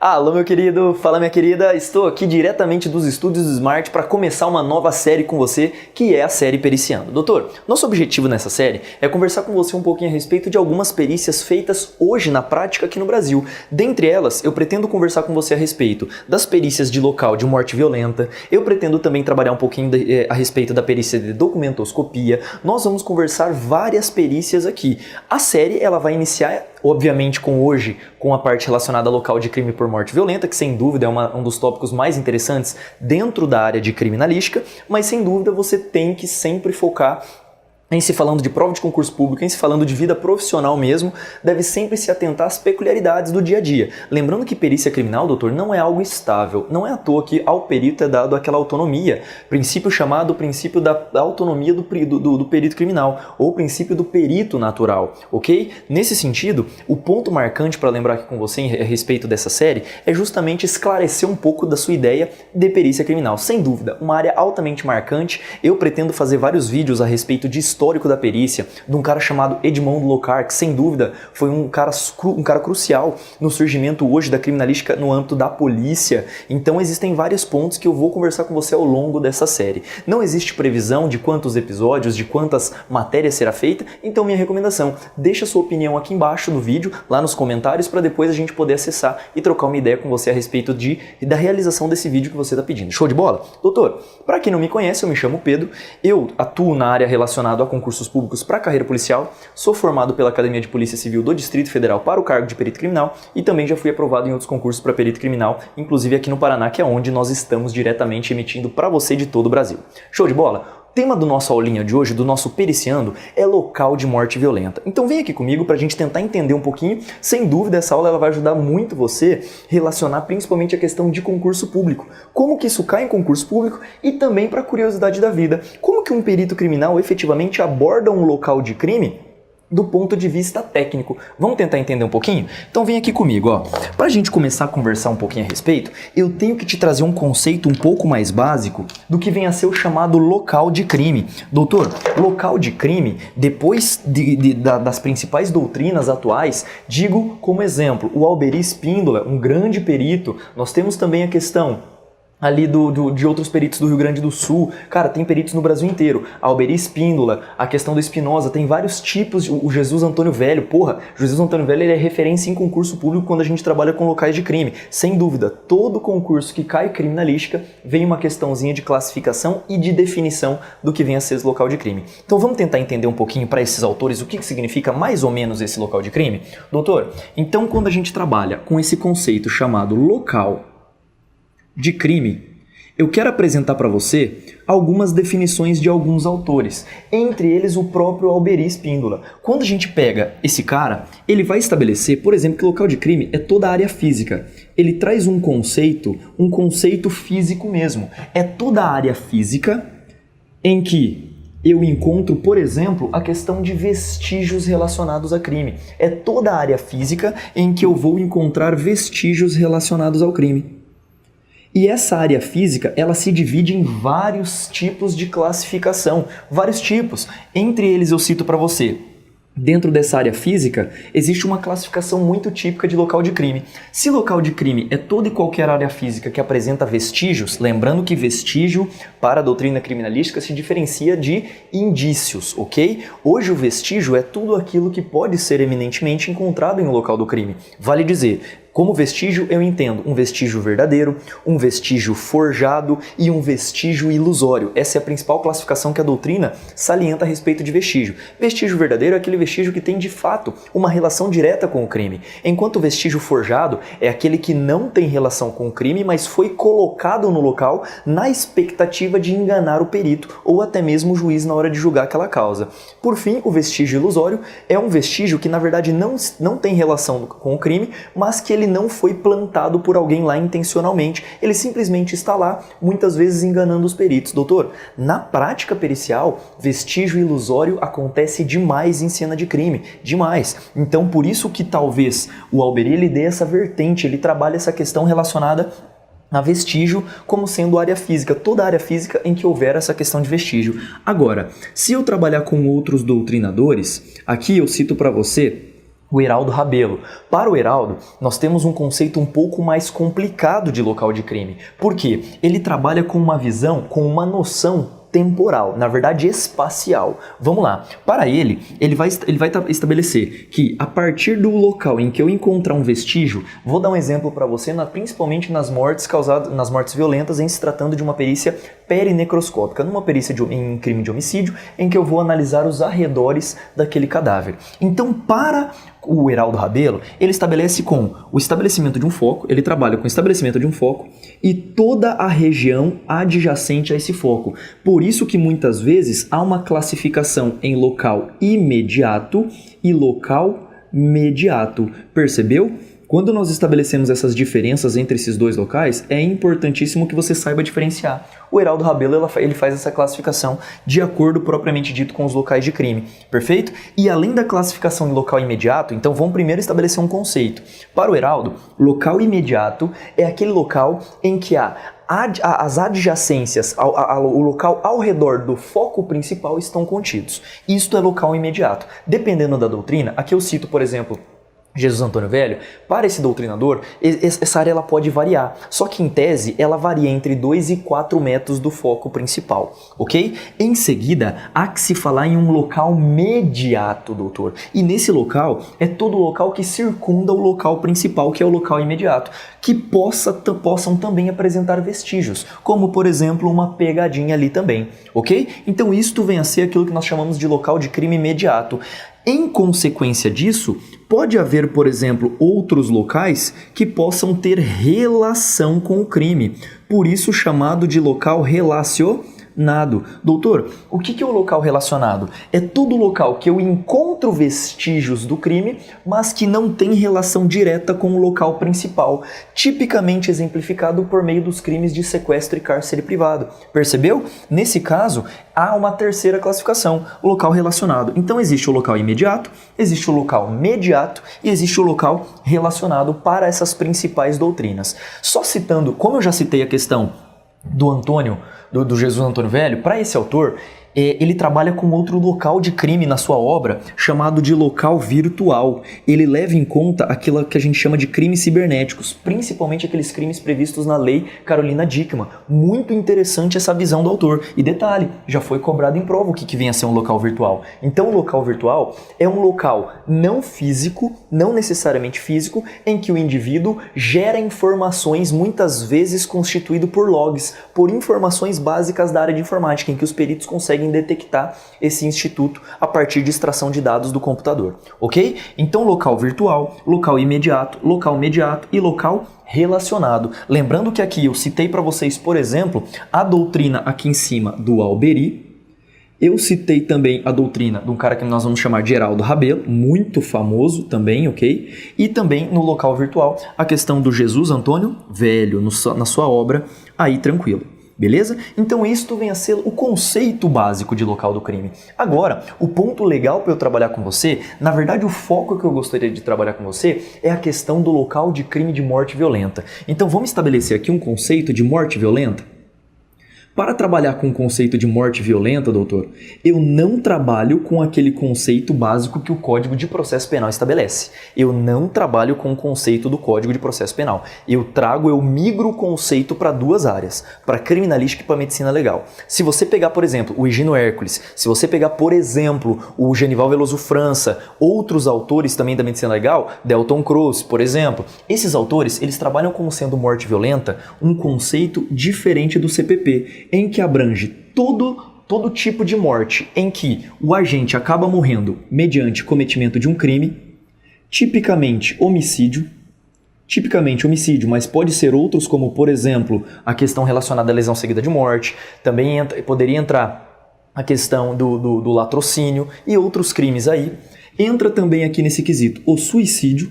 Alô, meu querido, fala minha querida, estou aqui diretamente dos estúdios do Smart para começar uma nova série com você, que é a série Periciando. Doutor, nosso objetivo nessa série é conversar com você um pouquinho a respeito de algumas perícias feitas hoje na prática aqui no Brasil. Dentre elas, eu pretendo conversar com você a respeito das perícias de local de morte violenta, eu pretendo também trabalhar um pouquinho a respeito da perícia de documentoscopia, nós vamos conversar várias perícias aqui. A série ela vai iniciar, obviamente, com a parte relacionada ao local de crime por morte violenta, que sem dúvida é um dos tópicos mais interessantes dentro da área de criminalística, mas sem dúvida você tem que sempre focar em se falando de prova de concurso público, em se falando de vida profissional mesmo, deve sempre se atentar às peculiaridades do dia a dia. Lembrando que perícia criminal, doutor, não é algo estável. Não é à toa que ao perito é dado aquela autonomia, princípio chamado princípio da autonomia do perito criminal, ou princípio do perito natural, ok? Nesse sentido, o ponto marcante para lembrar aqui com você a respeito dessa série é justamente esclarecer um pouco da sua ideia de perícia criminal. Sem dúvida, uma área altamente marcante. Eu pretendo fazer vários vídeos a respeito de histórico da perícia, de um cara chamado Edmond Locard, que sem dúvida foi um cara crucial no surgimento hoje da criminalística no âmbito da polícia. Então existem vários pontos que eu vou conversar com você ao longo dessa série. Não existe previsão de quantos episódios, de quantas matérias será feita, então minha recomendação, deixa sua opinião aqui embaixo do vídeo, lá nos comentários, para depois a gente poder acessar e trocar uma ideia com você a respeito da realização desse vídeo que você está pedindo. Show de bola? Doutor, para quem não me conhece, eu me chamo Pedro, eu atuo na área relacionada a concursos públicos para carreira policial, sou formado pela Academia de Polícia Civil do Distrito Federal para o cargo de perito criminal e também já fui aprovado em outros concursos para perito criminal, inclusive aqui no Paraná, que é onde nós estamos diretamente emitindo para você de todo o Brasil. Show de bola? O tema do nosso aulinha de hoje, do nosso Periciando, é local de morte violenta. Então vem aqui comigo para a gente tentar entender um pouquinho. Sem dúvida, essa aula ela vai ajudar muito você a relacionar principalmente a questão de concurso público. Como que isso cai em concurso público e também para a curiosidade da vida. Como que um perito criminal efetivamente aborda um local de crime do ponto de vista técnico. Vamos tentar entender um pouquinho? Então vem aqui comigo, ó. Pra gente começar a conversar um pouquinho a respeito, eu tenho que te trazer um conceito um pouco mais básico do que vem a ser o chamado local de crime. Doutor, local de crime, depois das principais doutrinas atuais, digo como exemplo, o Alberi Espíndola, um grande perito. Nós temos também a questão ali de outros peritos do Rio Grande do Sul. Cara, tem peritos no Brasil inteiro. Alberi Espíndola, a questão do Espinosa, tem vários tipos. O Jesus Antônio Velho, porra, Jesus Antônio Velho ele é referência em concurso público quando a gente trabalha com locais de crime. Sem dúvida, todo concurso que cai criminalística vem uma questãozinha de classificação e de definição do que vem a ser esse local de crime. Então vamos tentar entender um pouquinho para esses autores o que significa mais ou menos esse local de crime? Doutor, então quando a gente trabalha com esse conceito chamado local de crime, eu quero apresentar para você algumas definições de alguns autores, entre eles o próprio Alberi Espíndola. Quando a gente pega esse cara, ele vai estabelecer, por exemplo, que o local de crime é toda a área física. Ele traz um conceito físico mesmo. É toda a área física em que eu encontro, por exemplo, a questão de vestígios relacionados a crime. É toda a área física em que eu vou encontrar vestígios relacionados ao crime. E essa área física, ela se divide em vários tipos de classificação, vários tipos. Entre eles eu cito para você, dentro dessa área física, existe uma classificação muito típica de local de crime. Se local de crime é toda e qualquer área física que apresenta vestígios, lembrando que vestígio, para a doutrina criminalística, se diferencia de indícios, ok? Hoje o vestígio é tudo aquilo que pode ser eminentemente encontrado em um local do crime. Vale dizer, como vestígio, eu entendo um vestígio verdadeiro, um vestígio forjado e um vestígio ilusório. Essa é a principal classificação que a doutrina salienta a respeito de vestígio. Vestígio verdadeiro é aquele vestígio que tem, de fato, uma relação direta com o crime, enquanto o vestígio forjado é aquele que não tem relação com o crime, mas foi colocado no local na expectativa de enganar o perito ou até mesmo o juiz na hora de julgar aquela causa. Por fim, o vestígio ilusório é um vestígio que, na verdade, não tem relação com o crime, mas que ele não foi plantado por alguém lá intencionalmente. Ele simplesmente está lá, muitas vezes enganando os peritos. Doutor, na prática pericial, vestígio ilusório acontece demais em cena de crime. Demais. Então, por isso que talvez o Alberi ele dê essa vertente, ele trabalha essa questão relacionada a vestígio como sendo área física, toda área física em que houver essa questão de vestígio. Agora, se eu trabalhar com outros doutrinadores, aqui eu cito para você o Heraldo Rabelo. Para o Heraldo, nós temos um conceito um pouco mais complicado de local de crime. Por quê? Ele trabalha com uma visão, com uma noção temporal, na verdade espacial. Vamos lá. Para ele vai estabelecer que a partir do local em que eu encontrar um vestígio, vou dar um exemplo para você, principalmente nas mortes violentas, em se tratando de uma perícia perinecroscópica, numa perícia em crime de homicídio, em que eu vou analisar os arredores daquele cadáver. Então, para o Heraldo Rabelo, ele estabelece com o estabelecimento de um foco, ele trabalha com o estabelecimento de um foco e toda a região adjacente a esse foco. Por isso que muitas vezes há uma classificação em local imediato e local mediato. Percebeu? Quando nós estabelecemos essas diferenças entre esses dois locais, é importantíssimo que você saiba diferenciar. O Heraldo Rabelo ele faz essa classificação de acordo propriamente dito com os locais de crime, perfeito? E além da classificação de local imediato, então vamos primeiro estabelecer um conceito. Para o Heraldo, local imediato é aquele local em que as adjacências, o local ao redor do foco principal estão contidos. Isto é local imediato. Dependendo da doutrina, aqui eu cito, por exemplo, Jesus Antônio Velho. Para esse doutrinador, essa área ela pode variar, só que em tese ela varia entre 2 e 4 metros do foco principal, ok? Em seguida, há que se falar em um local mediato, doutor, e nesse local é todo o local que circunda o local principal, que é o local imediato, que possam também apresentar vestígios, como por exemplo uma pegadinha ali também, ok? Então isto vem a ser aquilo que nós chamamos de local de crime imediato. Em consequência disso, pode haver, por exemplo, outros locais que possam ter relação com o crime, por isso chamado de local relacionado. Doutor, o que é o local relacionado? É todo local que eu encontro vestígios do crime, mas que não tem relação direta com o local principal, tipicamente exemplificado por meio dos crimes de sequestro e cárcere privado. Percebeu? Nesse caso, há uma terceira classificação, o local relacionado. Então existe o local imediato, existe o local mediato e existe o local relacionado para essas principais doutrinas. Só citando, como eu já citei a questão do Antônio, do Jesus Antônio Velho, para esse autor, ele trabalha com outro local de crime na sua obra, chamado de local virtual. Ele leva em conta aquilo que a gente chama de crimes cibernéticos, principalmente aqueles crimes previstos na lei Carolina Dickmann. Muito interessante essa visão do autor. E detalhe, já foi cobrado em prova o que vem a ser um local virtual. Então o local virtual é um local não físico, não necessariamente físico, em que o indivíduo gera informações, muitas vezes constituído por logs, por informações básicas da área de informática, em que os peritos conseguem detectar esse instituto a partir de extração de dados do computador, ok? Então local virtual, local imediato, local mediato e local relacionado. Lembrando que aqui eu citei para vocês, por exemplo, a doutrina aqui em cima do Alberi. Eu citei também a doutrina de um cara que nós vamos chamar de Heraldo Rabelo, muito famoso também, ok? E também no local virtual a questão do Jesus Antônio Velho, na sua obra, aí tranquilo. Beleza? Então isto vem a ser o conceito básico de local do crime. Agora, o ponto legal para eu trabalhar com você, na verdade o foco que eu gostaria de trabalhar com você é a questão do local de crime de morte violenta. Então vamos estabelecer aqui um conceito de morte violenta? Para trabalhar com o conceito de morte violenta, doutor, eu não trabalho com aquele conceito básico que o Código de Processo Penal estabelece. Eu não trabalho com o conceito do Código de Processo Penal. Eu migro o conceito para duas áreas, para criminalística e para medicina legal. Se você pegar, por exemplo, o Higino Hércules, se você pegar, por exemplo, o Genival Veloso França, outros autores também da medicina legal, Delton Croce, por exemplo, esses autores, eles trabalham como sendo morte violenta um conceito diferente do CPP, em que abrange todo tipo de morte em que o agente acaba morrendo mediante cometimento de um crime, tipicamente homicídio, mas pode ser outros como, por exemplo, a questão relacionada à lesão seguida de morte, também poderia entrar a questão do latrocínio e outros crimes aí. Entra também aqui nesse quesito o suicídio,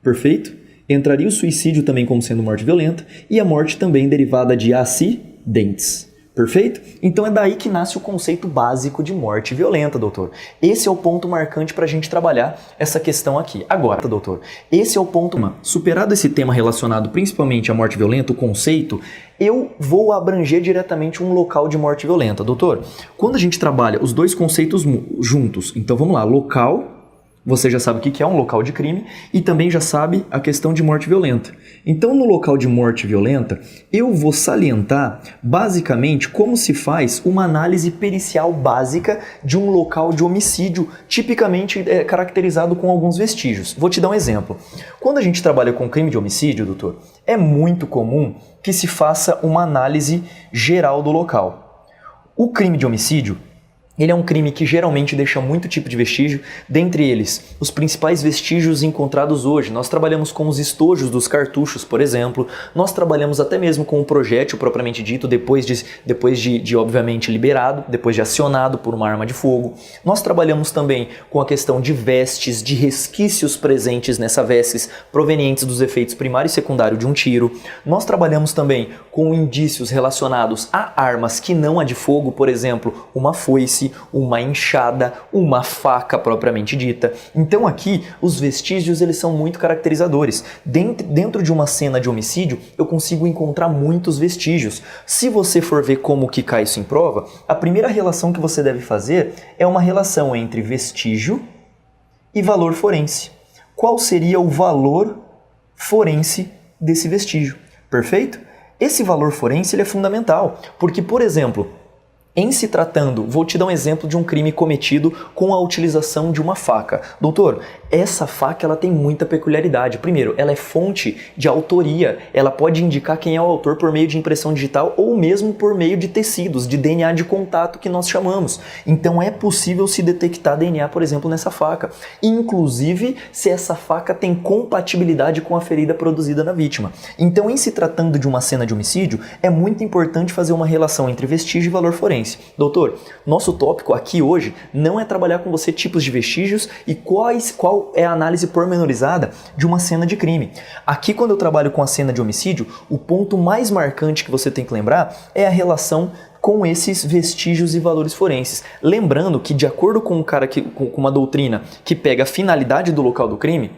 perfeito? Entraria o suicídio também como sendo morte violenta e a morte também derivada de acidentes. Perfeito? Então é daí que nasce o conceito básico de morte violenta, doutor. Esse é o ponto marcante para a gente trabalhar essa questão aqui. Agora, doutor, esse é o ponto. Superado esse tema relacionado principalmente à morte violenta, o conceito, eu vou abranger diretamente um local de morte violenta. Doutor, quando a gente trabalha os dois conceitos juntos, então vamos lá, local Você já sabe o que é um local de crime e também já sabe a questão de morte violenta. Então, no local de morte violenta, eu vou salientar basicamente como se faz uma análise pericial básica de um local de homicídio, tipicamente caracterizado com alguns vestígios. Vou te dar um exemplo. Quando a gente trabalha com crime de homicídio, doutor, é muito comum que se faça uma análise geral do local. O crime de homicídio, ele é um crime que geralmente deixa muito tipo de vestígio, dentre eles, os principais vestígios encontrados hoje. Nós trabalhamos com os estojos dos cartuchos, por exemplo, nós trabalhamos até mesmo com o projétil propriamente dito, depois de obviamente liberado, depois de acionado por uma arma de fogo. Nós trabalhamos também com a questão de vestes, de resquícios presentes nessa vestes provenientes dos efeitos primário e secundário de um tiro. Nós trabalhamos também com indícios relacionados a armas que não a de fogo, por exemplo, uma foice, uma enxada, uma faca propriamente dita. Então aqui os vestígios eles são muito caracterizadores. Dentro de uma cena de homicídio eu consigo encontrar muitos vestígios. Se você for ver como que cai isso em prova, a primeira relação que você deve fazer é uma relação entre vestígio e valor forense. Qual seria o valor forense desse vestígio? Perfeito? Esse valor forense ele é fundamental, porque, por exemplo, em se tratando, vou te dar um exemplo de um crime cometido com a utilização de uma faca. Doutor, essa faca ela tem muita peculiaridade. Primeiro, ela é fonte de autoria. Ela pode indicar quem é o autor por meio de impressão digital ou mesmo por meio de tecidos, de DNA de contato que nós chamamos. Então é possível se detectar DNA, por exemplo, nessa faca. Inclusive, se essa faca tem compatibilidade com a ferida produzida na vítima. Então, em se tratando de uma cena de homicídio, é muito importante fazer uma relação entre vestígio e valor forense. Doutor, nosso tópico aqui hoje não é trabalhar com você tipos de vestígios e qual é a análise pormenorizada de uma cena de crime. Aqui, quando eu trabalho com a cena de homicídio, o ponto mais marcante que você tem que lembrar é a relação com esses vestígios e valores forenses. Lembrando que, de acordo com com uma doutrina que pega a finalidade do local do crime,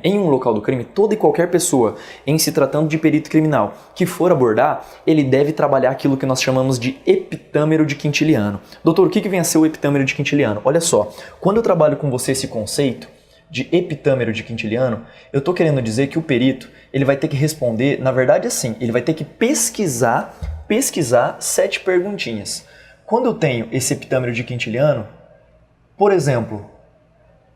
em um local do crime, toda e qualquer pessoa, em se tratando de perito criminal, que for abordar, ele deve trabalhar aquilo que nós chamamos de epitâmero de Quintiliano. Doutor, o que vem a ser o epitâmero de Quintiliano? Olha só, quando eu trabalho com você esse conceito de epitâmero de Quintiliano, eu estou querendo dizer que o perito ele vai ter que responder, na verdade assim, ele vai ter que pesquisar 7 perguntinhas. Quando eu tenho esse epitâmero de Quintiliano, por exemplo,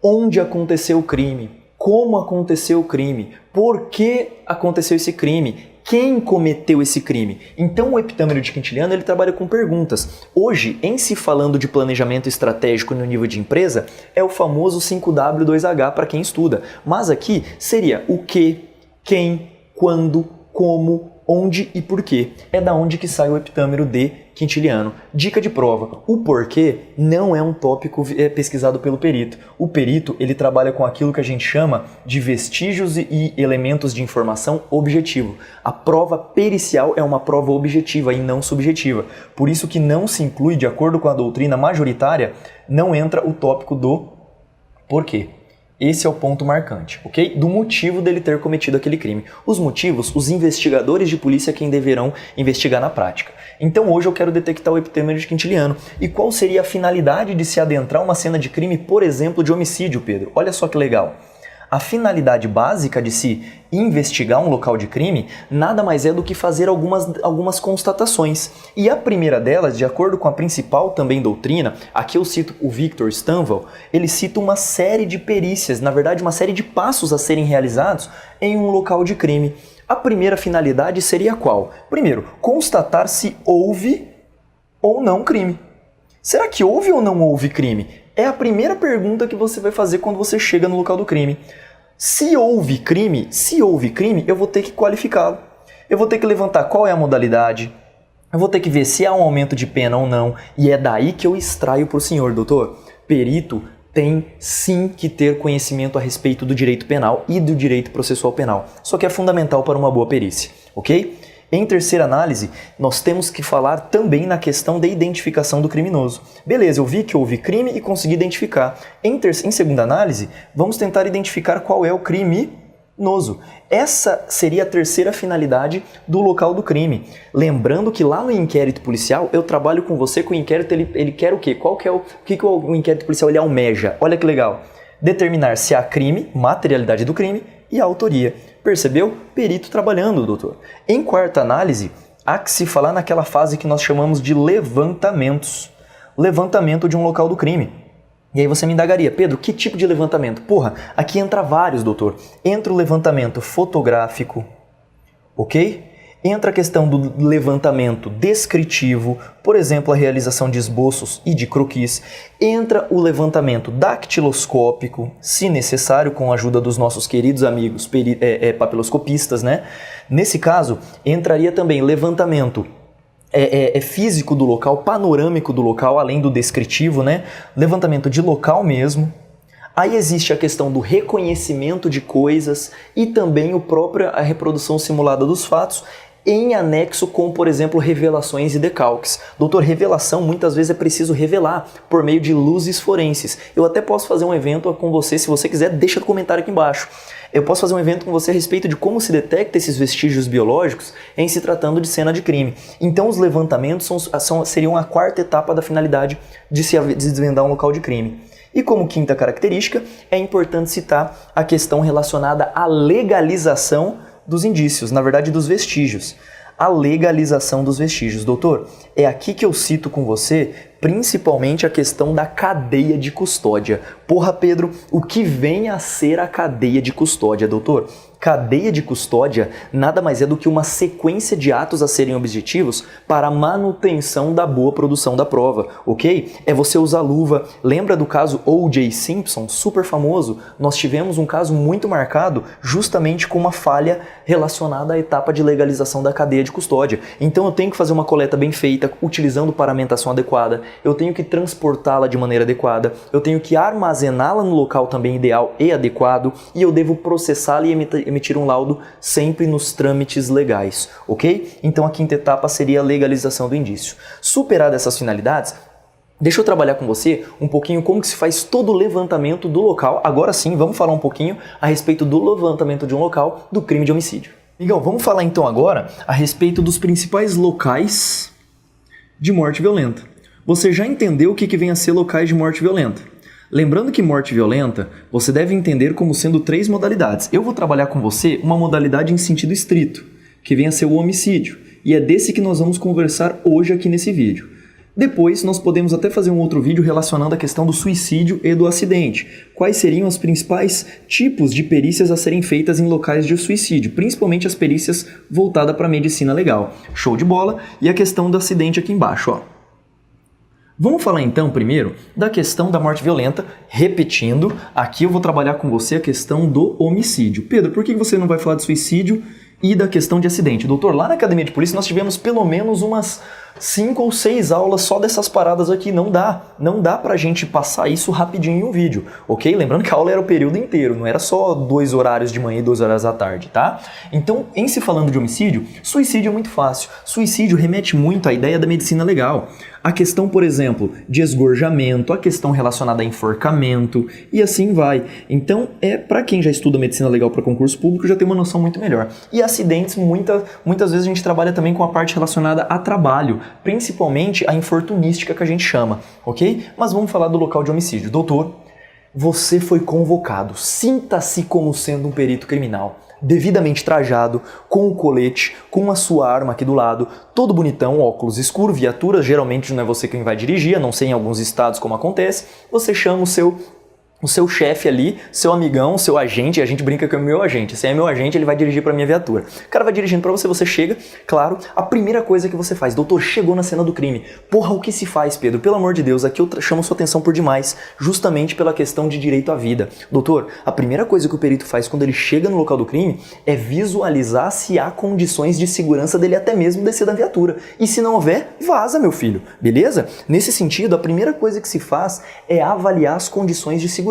onde aconteceu o crime? Como aconteceu o crime? Por que aconteceu esse crime? Quem cometeu esse crime? Então o epitâmero de Quintiliano ele trabalha com perguntas. Hoje, em se falando de planejamento estratégico no nível de empresa, é o famoso 5W2H para quem estuda. Mas aqui seria o que, quem, quando, como, onde e porquê. É da onde que sai o epitâmero de Quintiliano. Dica de prova, o porquê não é um tópico pesquisado pelo perito. O perito ele trabalha com aquilo que a gente chama de vestígios e elementos de informação objetivo. A prova pericial é uma prova objetiva e não subjetiva. Por isso que não se inclui, de acordo com a doutrina majoritária, não entra o tópico do porquê. Esse é o ponto marcante, ok? Do motivo dele ter cometido aquele crime. Os motivos, os investigadores de polícia é quem deverão investigar na prática. Então hoje eu quero detectar o epitêmero de Quintiliano. E qual seria a finalidade de se adentrar uma cena de crime, por exemplo, de homicídio, Pedro? Olha só que legal. A finalidade básica de se investigar um local de crime nada mais é do que fazer algumas constatações. E a primeira delas, de acordo com a principal também doutrina, aqui eu cito o Victor Stanwell, ele cita uma série de perícias, na verdade uma série de passos a serem realizados em um local de crime. A primeira finalidade seria qual? Primeiro, constatar se houve ou não crime. Será que houve ou não houve crime? É a primeira pergunta que você vai fazer quando você chega no local do crime. Se houve crime, eu vou ter que qualificá-lo. Eu vou ter que levantar qual é a modalidade. Eu vou ter que ver se há um aumento de pena ou não. E é daí que eu extraio para o senhor, doutor. Perito tem sim que ter conhecimento a respeito do direito penal e do direito processual penal. Só que é fundamental para uma boa perícia, ok? Em terceira análise, nós temos que falar também na questão da identificação do criminoso. Beleza, eu vi que houve crime e consegui identificar. Em segunda análise, vamos tentar identificar qual é o crime criminoso. Essa seria a terceira finalidade do local do crime. Lembrando que lá no inquérito policial, eu trabalho com você que o inquérito ele quer o quê? O que o inquérito policial ele almeja? Olha que legal. Determinar se há crime, materialidade do crime e a autoria. Percebeu? Perito trabalhando, doutor. Em quarta análise, há que se falar naquela fase que nós chamamos de levantamentos. Levantamento de um local do crime. E aí você me indagaria, Pedro, que tipo de levantamento? Porra, aqui entra vários, doutor. Entra o levantamento fotográfico, ok? Entra a questão do levantamento descritivo, por exemplo, a realização de esboços e de croquis. Entra o levantamento dactiloscópico, se necessário, com a ajuda dos nossos queridos amigos papiloscopistas, né? Nesse caso, entraria também levantamento físico do local, panorâmico do local, além do descritivo, né? Levantamento de local mesmo. Aí existe a questão do reconhecimento de coisas e também a reprodução simulada dos fatos em anexo com, por exemplo, revelações e decalques. Doutor, revelação muitas vezes é preciso revelar por meio de luzes forenses. Eu até posso fazer um evento com você, se você quiser, deixa no comentário aqui embaixo. Eu posso fazer um evento com você a respeito de como se detecta esses vestígios biológicos em se tratando de cena de crime. Então os levantamentos seriam a quarta etapa da finalidade de desvendar um local de crime. E como quinta característica, é importante citar a questão relacionada à legalização dos indícios, na verdade dos vestígios. A legalização dos vestígios. Doutor, é aqui que eu cito com você principalmente a questão da cadeia de custódia. Porra, Pedro, o que vem a ser a cadeia de custódia, doutor? Cadeia de custódia nada mais é do que uma sequência de atos a serem objetivos para a manutenção da boa produção da prova, ok? É você usar luva. Lembra do caso O.J. Simpson, super famoso? Nós tivemos um caso muito marcado justamente com uma falha relacionada à etapa de legalização da cadeia de custódia. Então eu tenho que fazer uma coleta bem feita, utilizando paramentação adequada, eu tenho que transportá-la de maneira adequada, eu tenho que armazená-la no local também ideal e adequado, e eu devo processá-la e emitir um laudo sempre nos trâmites legais, ok? Então a quinta etapa seria a legalização do indício. Superadas essas finalidades, deixa eu trabalhar com você um pouquinho como que se faz todo o levantamento do local. Agora sim, vamos falar um pouquinho a respeito do levantamento de um local do crime de homicídio. Miguel, vamos falar então agora a respeito dos principais locais de morte violenta. Você já entendeu o que vem a ser locais de morte violenta? Lembrando que morte violenta, você deve entender como sendo 3 modalidades. Eu vou trabalhar com você uma modalidade em sentido estrito, que vem a ser o homicídio, e é desse que nós vamos conversar hoje aqui nesse vídeo. Depois, nós podemos até fazer um outro vídeo relacionando a questão do suicídio e do acidente. Quais seriam os principais tipos de perícias a serem feitas em locais de suicídio, principalmente as perícias voltadas para a medicina legal. Show de bola! E a questão do acidente aqui embaixo, ó. Vamos falar então primeiro da questão da morte violenta, repetindo, aqui eu vou trabalhar com você a questão do homicídio. Pedro, por que você não vai falar de suicídio e da questão de acidente? Doutor, lá na Academia de Polícia nós tivemos pelo menos umas 5 ou 6 aulas só dessas paradas aqui, não dá pra gente passar isso rapidinho em um vídeo, ok? Lembrando que a aula era o período inteiro, não era só 2 horários de manhã e 2 horas da tarde, tá? Então, em se falando de homicídio, suicídio é muito fácil. Suicídio remete muito à ideia da medicina legal. A questão, por exemplo, de esgorjamento, a questão relacionada a enforcamento e assim vai. Então, para quem já estuda medicina legal para concurso público, já tem uma noção muito melhor. E acidentes, muitas vezes a gente trabalha também com a parte relacionada a trabalho, principalmente a infortunística que a gente chama, ok? Mas vamos falar do local de homicídio. Doutor, você foi convocado. Sinta-se como sendo um perito criminal, devidamente trajado, com o colete, com a sua arma aqui do lado, todo bonitão, óculos escuro, viatura, geralmente não é você quem vai dirigir, a não ser em alguns estados como acontece, você chama o seu chefe ali, seu amigão, seu agente, a gente brinca que é o meu agente, se é meu agente ele vai dirigir pra minha viatura. O cara vai dirigindo pra você, você chega, claro, a primeira coisa que você faz, doutor, chegou na cena do crime. Porra, o que se faz, Pedro? Pelo amor de Deus, aqui eu chamo sua atenção por demais, justamente pela questão de direito à vida. Doutor, a primeira coisa que o perito faz quando ele chega no local do crime é visualizar se há condições de segurança dele até mesmo descer da viatura. E se não houver, vaza, meu filho, beleza? Nesse sentido, a primeira coisa que se faz é avaliar as condições de segurança.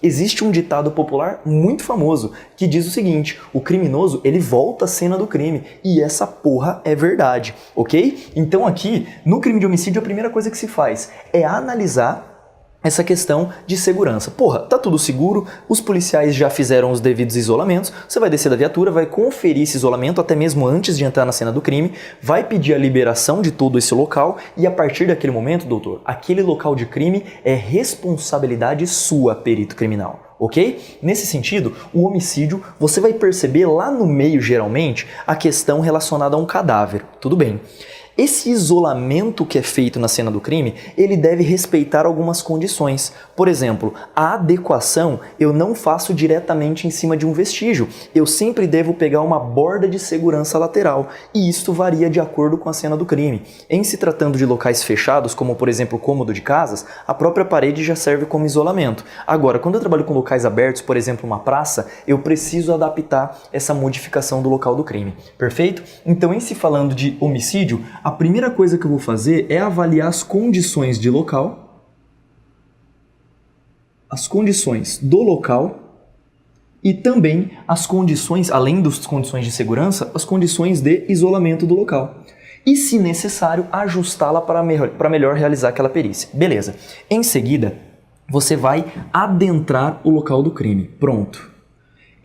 Existe um ditado popular muito famoso que diz o seguinte: o criminoso ele volta à cena do crime, e essa porra é verdade, ok? Então aqui, no crime de homicídio, a primeira coisa que se faz é analisar essa questão de segurança. Porra, tá tudo seguro, os policiais já fizeram os devidos isolamentos, você vai descer da viatura, vai conferir esse isolamento até mesmo antes de entrar na cena do crime, vai pedir a liberação de todo esse local e a partir daquele momento, doutor, aquele local de crime é responsabilidade sua, perito criminal. Ok? Nesse sentido, o homicídio, você vai perceber lá no meio, geralmente, a questão relacionada a um cadáver. Tudo bem. Esse isolamento que é feito na cena do crime, ele deve respeitar algumas condições. Por exemplo, a adequação eu não faço diretamente em cima de um vestígio. Eu sempre devo pegar uma borda de segurança lateral, e isto varia de acordo com a cena do crime. Em se tratando de locais fechados, como por exemplo o cômodo de casas, a própria parede já serve como isolamento. Agora, quando eu trabalho com locais abertos, por exemplo uma praça, eu preciso adaptar essa modificação do local do crime. Perfeito? Então, em se falando de homicídio, a primeira coisa que eu vou fazer é avaliar as condições de local, as condições do local e também as condições, além das condições de segurança, as condições de isolamento do local. E, se necessário, ajustá-la para melhor realizar aquela perícia. Beleza. Em seguida, você vai adentrar o local do crime. Pronto.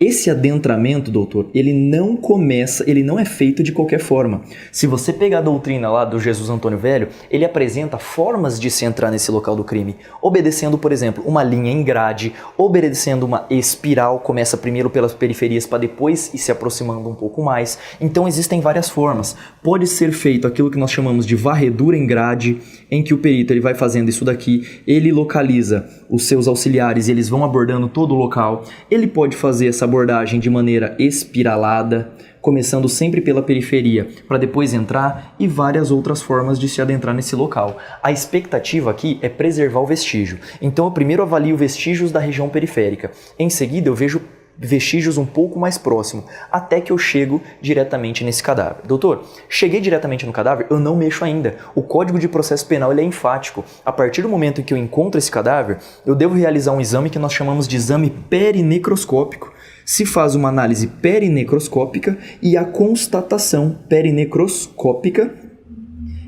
Esse adentramento, doutor, ele não é feito de qualquer forma. Se você pegar a doutrina lá do Jesus Antônio Velho, ele apresenta formas de se entrar nesse local do crime, obedecendo, por exemplo, uma linha em grade, obedecendo uma espiral, começa primeiro pelas periferias para depois ir se aproximando um pouco mais. Então existem várias formas. Pode ser feito aquilo que nós chamamos de varredura em grade, em que o perito ele vai fazendo isso daqui, ele localiza os seus auxiliares e eles vão abordando todo o local. Ele pode fazer essa abordagem de maneira espiralada, começando sempre pela periferia, para depois entrar, e várias outras formas de se adentrar nesse local. A expectativa aqui é preservar o vestígio. Então eu primeiro avalio vestígios da região periférica. Em seguida eu vejo vestígios um pouco mais próximo, até que eu chego diretamente nesse cadáver. Doutor, cheguei diretamente no cadáver, eu não mexo ainda. O Código de Processo Penal ele é enfático. A partir do momento em que eu encontro esse cadáver, eu devo realizar um exame que nós chamamos de exame perinecroscópico. Se faz uma análise perinecroscópica e a constatação perinecroscópica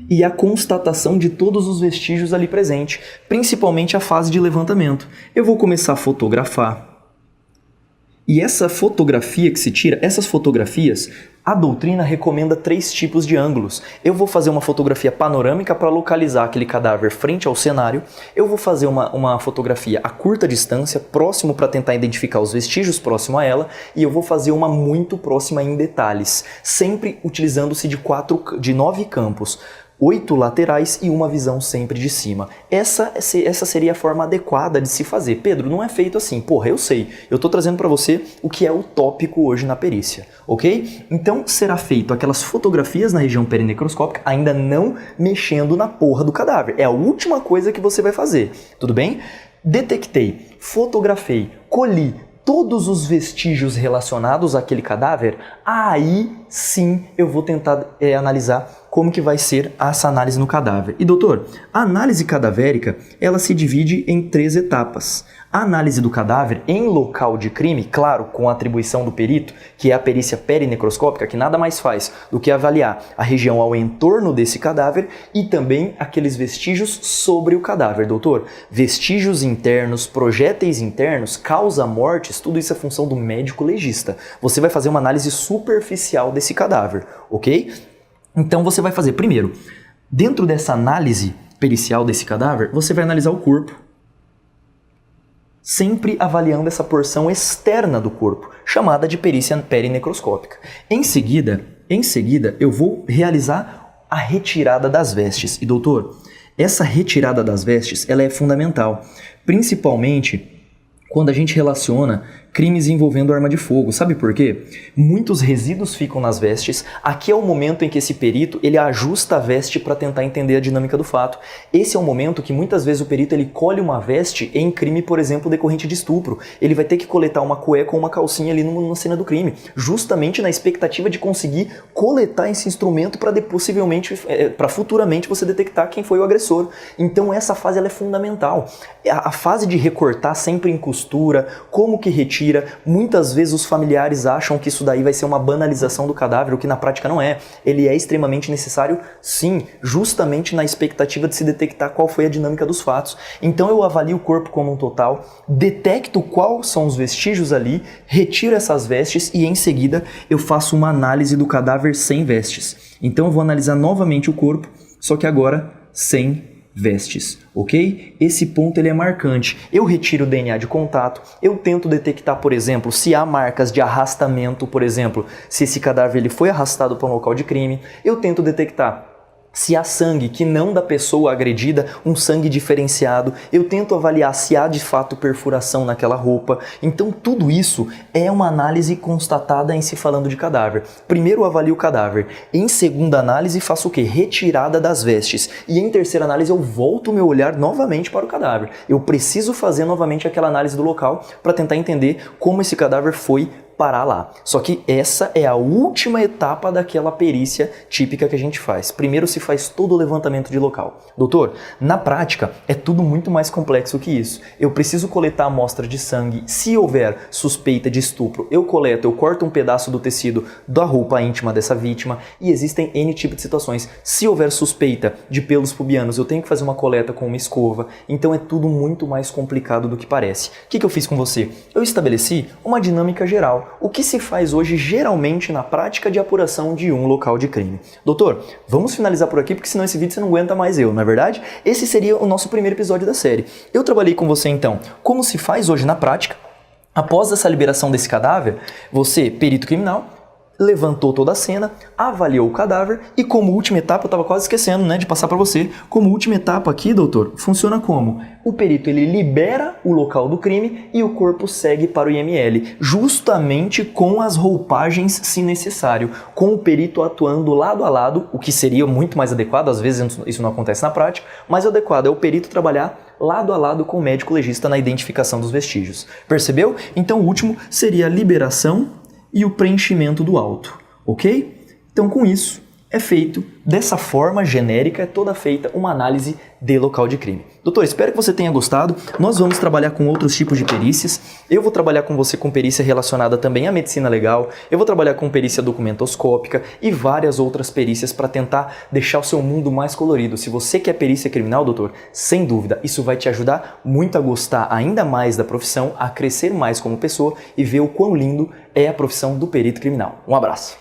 e a constatação de todos os vestígios ali presentes, principalmente a fase de levantamento. Eu vou começar a fotografar. E essa fotografia que se tira, essas fotografias, a doutrina recomenda 3 tipos de ângulos. Eu vou fazer uma fotografia panorâmica para localizar aquele cadáver frente ao cenário. Eu vou fazer uma fotografia a curta distância, próximo para tentar identificar os vestígios próximo a ela. E eu vou fazer uma muito próxima em detalhes, sempre utilizando-se de 9 campos. 8 laterais e uma visão sempre de cima. Essa seria a forma adequada de se fazer. Pedro, não é feito assim. Porra, eu sei. Eu estou trazendo para você o que é utópico hoje na perícia, ok? Então será feito aquelas fotografias na região perinecroscópica, ainda não mexendo na porra do cadáver. É a última coisa que você vai fazer, tudo bem? Detectei, fotografei, colhi todos os vestígios relacionados àquele cadáver, aí sim eu vou tentar analisar como que vai ser essa análise no cadáver. E doutor, a análise cadavérica, ela se divide em 3 etapas. A análise do cadáver em local de crime, claro, com a atribuição do perito, que é a perícia perinecroscópica, que nada mais faz do que avaliar a região ao entorno desse cadáver e também aqueles vestígios sobre o cadáver. Doutor, vestígios internos, projéteis internos, causa-mortes, tudo isso é função do médico legista. Você vai fazer uma análise superficial desse cadáver, ok? Então você vai fazer, primeiro, dentro dessa análise pericial desse cadáver, você vai analisar o corpo, sempre avaliando essa porção externa do corpo, chamada de perícia perinecroscópica. Em seguida, eu vou realizar a retirada das vestes. E doutor, essa retirada das vestes, ela é fundamental, principalmente quando a gente relaciona crimes envolvendo arma de fogo. Sabe por quê? Muitos resíduos ficam nas vestes. Aqui é o momento em que esse perito ele ajusta a veste para tentar entender a dinâmica do fato. Esse é o momento que muitas vezes o perito ele colhe uma veste em crime, por exemplo, decorrente de estupro. Ele vai ter que coletar uma cueca ou uma calcinha ali na cena do crime, justamente na expectativa de conseguir coletar esse instrumento para possivelmente, para futuramente você detectar quem foi o agressor. Então essa fase ela é fundamental. A fase de recortar sempre em costura costura, como que retira. Muitas vezes os familiares acham que isso daí vai ser uma banalização do cadáver, o que na prática não é. Ele é extremamente necessário, sim, justamente na expectativa de se detectar qual foi a dinâmica dos fatos. Então eu avalio o corpo como um total, detecto quais são os vestígios ali, retiro essas vestes e em seguida eu faço uma análise do cadáver sem vestes. Então eu vou analisar novamente o corpo, só que agora sem vestes, ok? Esse ponto ele é marcante. Eu retiro o DNA de contato, eu tento detectar, por exemplo, se há marcas de arrastamento, por exemplo, se esse cadáver ele foi arrastado para um local de crime, eu tento detectar se há sangue que não da pessoa agredida, um sangue diferenciado, eu tento avaliar se há de fato perfuração naquela roupa. Então tudo isso é uma análise constatada em se falando de cadáver. Primeiro eu avalio o cadáver, em segunda análise faço o quê? Retirada das vestes. E em terceira análise eu volto o meu olhar novamente para o cadáver. Eu preciso fazer novamente aquela análise do local para tentar entender como esse cadáver foi parar lá. Só que essa é a última etapa daquela perícia típica que a gente faz. Primeiro se faz todo o levantamento de local. Doutor, na prática é tudo muito mais complexo que isso. Eu preciso coletar amostra de sangue. Se houver suspeita de estupro, eu coleto, eu corto um pedaço do tecido da roupa íntima dessa vítima e existem N tipos de situações. Se houver suspeita de pelos pubianos, eu tenho que fazer uma coleta com uma escova. Então é tudo muito mais complicado do que parece. O que eu fiz com você? Eu estabeleci uma dinâmica geral. O que se faz hoje geralmente na prática de apuração de um local de crime. Doutor, vamos finalizar por aqui porque senão esse vídeo você não aguenta mais eu, não é verdade? Esse seria o nosso primeiro episódio da série. Eu trabalhei com você então como se faz hoje na prática. Após essa liberação desse cadáver, você, perito criminal, levantou toda a cena, avaliou o cadáver e como última etapa, eu estava quase esquecendo, né, de passar para você, como última etapa aqui, doutor, funciona como? O perito ele libera o local do crime e o corpo segue para o IML, justamente com as roupagens se necessário, com o perito atuando lado a lado, o que seria muito mais adequado, às vezes isso não acontece na prática, mas o adequado é o perito trabalhar lado a lado com o médico legista na identificação dos vestígios. Percebeu? Então o último seria a liberação e o preenchimento do auto, ok? Então com isso é feito dessa forma genérica, é toda feita uma análise de local de crime. Doutor, espero que você tenha gostado. Nós vamos trabalhar com outros tipos de perícias. Eu vou trabalhar com você com perícia relacionada também à medicina legal. Eu vou trabalhar com perícia documentoscópica e várias outras perícias para tentar deixar o seu mundo mais colorido. Se você quer perícia criminal, doutor, sem dúvida, isso vai te ajudar muito a gostar ainda mais da profissão, a crescer mais como pessoa e ver o quão lindo é a profissão do perito criminal. Um abraço.